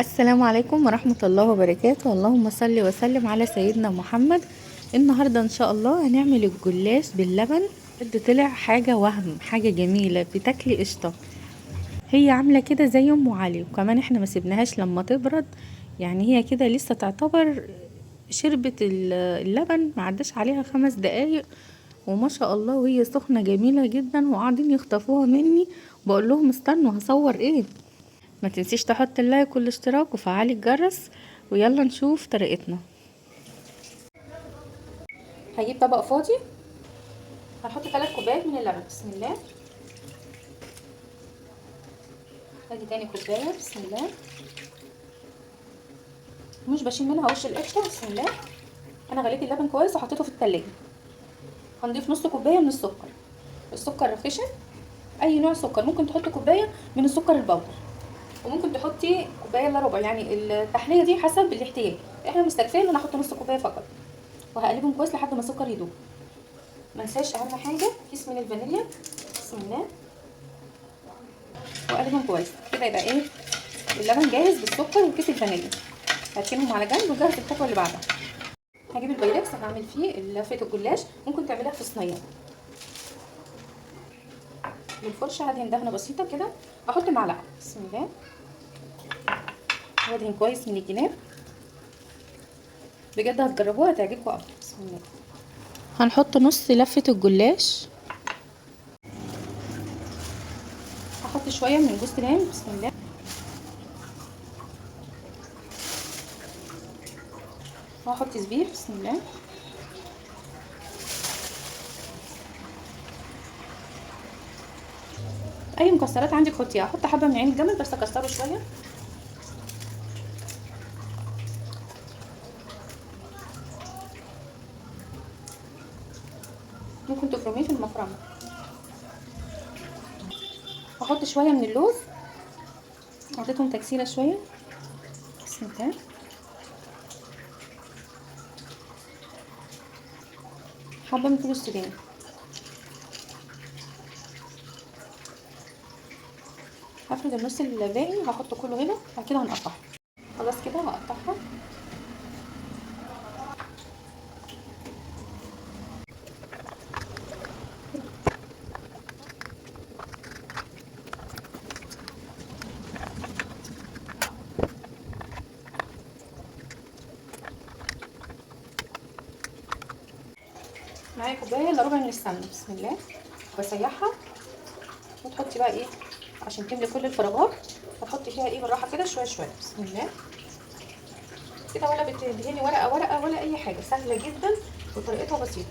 السلام عليكم ورحمة الله وبركاته. اللهم صل وسلم على سيدنا محمد. النهاردة ان شاء الله هنعمل الجلاش باللبن. بجد طلع حاجة حاجة جميلة، بتاكلي قشطة. هي عاملة كده زي ام علي، وكمان احنا ما سيبناهاش لما تبرد، يعني هي كده لسه تعتبر شربت اللبن، ما عداش عليها 5 دقايق وما شاء الله، وهي سخنة جميلة جدا، وقاعدين يخطفوها مني. بقول لهم استنوا هصور ايه. ما تنسيش تحط اللايك والاشتراك وفعلي الجرس، ويلا نشوف طريقتنا. هجيب طبق فاضي، هنحط 3 كوبايات من اللبن. بسم الله. ادي تاني كوبايه. بسم الله. مش بشيل منها وش القشطه. بسم الله. انا غليت اللبن كويس وحطيته في التلاجة. هنضيف نص كوبايه من السكر. السكر خشن، اي نوع سكر. ممكن تحطي كوبايه من السكر البودر، وممكن تحطي كوبايه الا ربع، يعني التحليه دي حسب الاحتياج. احنا مستكفين انا هحط نص كوبايه فقط، وهقلبهم كويس لحد ما السكر يدوب. ما انساش اهم حاجه كيس من الفانيليا. بسم الله. واقلبهم كويس كده. يبقى ايه؟ اللبن جاهز بالسكر وكيس الفانيليا. هركنهم على جنب وجهز الخطوه اللي بعدها. هجيب البايركس هعمل فيه لفه الجلاش. ممكن تعملها في صينيه بالفرشه. هدهن دهنه بسيطه كده. احط معلقه. بسم الله. وادهن كويس من الجناب. بجد هتجربوها هتعجبكم قوي. بسم الله. هنحط نص لفه الجلاش. هحط شويه من جوز الهند. بسم الله. وهحط زبيب. بسم الله. اي مكسرات عندك حطيها. هحط حبه من عين الجمل بس اكسره شويه. ممكن تفرميه في المفرمه. هحط شويه من اللوز، حطيتهم تكسيره شويه. بسم الله. حبه من فول السوداني. هفرد النص الباقي وهحطه كله هنا. بعد كده هنقطعها. خلاص كده هقطعها. معايا كوبايه الا ربع من السمنه. بسم الله. بسيحها وتحطي بقى ايه عشان تملي كل الفراغات. هتحطي فيها ايه بالراحه كده شويه شويه. بسم الله كده. ولا بتدهني ورقه ورقه ولا اي حاجه، سهله جدا وطريقتها بسيطه.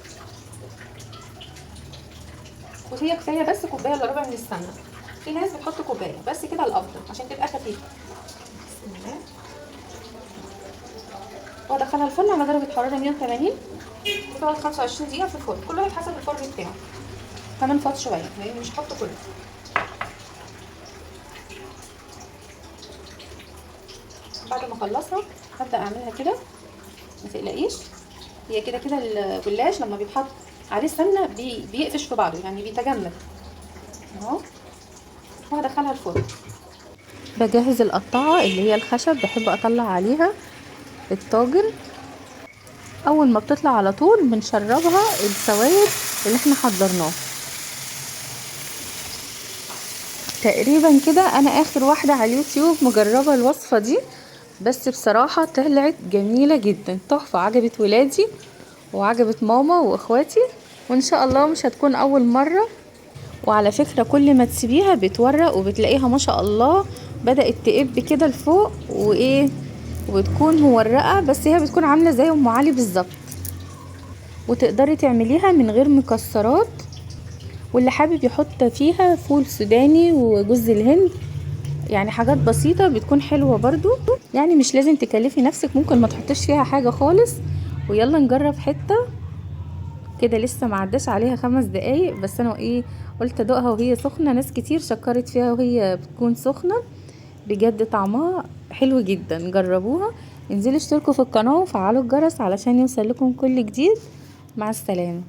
وهي كفايه بس كوبايه الا ربع من السمنه. في ناس بتحط كوبايه بس كده الافضل عشان تبقى خفيفه. بسم الله. وادخلها الفرن على درجه حراره 180 وتقعد 25 دقيقه في الفرن. كل واحد حسب الفرن بتاعه. كمان فاض شويه لان مش هحط كله. بعد ما اخلصها هبدا اعملها كده. ما تقلقيش، هي كده كده الجلاش لما بيتحط عليه السمنه بيقفش في بعضه، يعني بيتجمد اهو. وهدخلها الفرن. بجهز القطاعه اللي هي الخشب، بحب اطلع عليها الطاجن. اول ما بتطلع على طول بنشربها السوائل اللي احنا حضرناه. تقريبا كده انا اخر واحده على اليوتيوب مجربه الوصفه دي، بس بصراحه طلعت جميله جدا، تحفه. عجبت ولادي وعجبت ماما واخواتي، وان شاء الله مش هتكون اول مره. وعلى فكره كل ما تسيبيها بتورق وبتلاقيها ما شاء الله بدات تقب كده لفوق وايه، وبتكون مورقه، بس هي بتكون عامله زي ام علي بالظبط. وتقدري تعمليها من غير مكسرات، واللي حابب يحط فيها فول سوداني وجوز الهند، يعني حاجات بسيطة بتكون حلوة برضو. يعني مش لازم تكلفي نفسك، ممكن ما تحطش فيها حاجة خالص. ويلا نجرب حتة كده. لسه ما عداش عليها 5 دقايق، بس انا ايه قلت ادوقها وهي سخنة. ناس كتير شكرت فيها وهي بتكون سخنة. بجد طعمها حلو جدا، جربوها. انزلوا اشتركوا في القناة وفعلوا الجرس علشان يوصل لكم كل جديد. مع السلامة.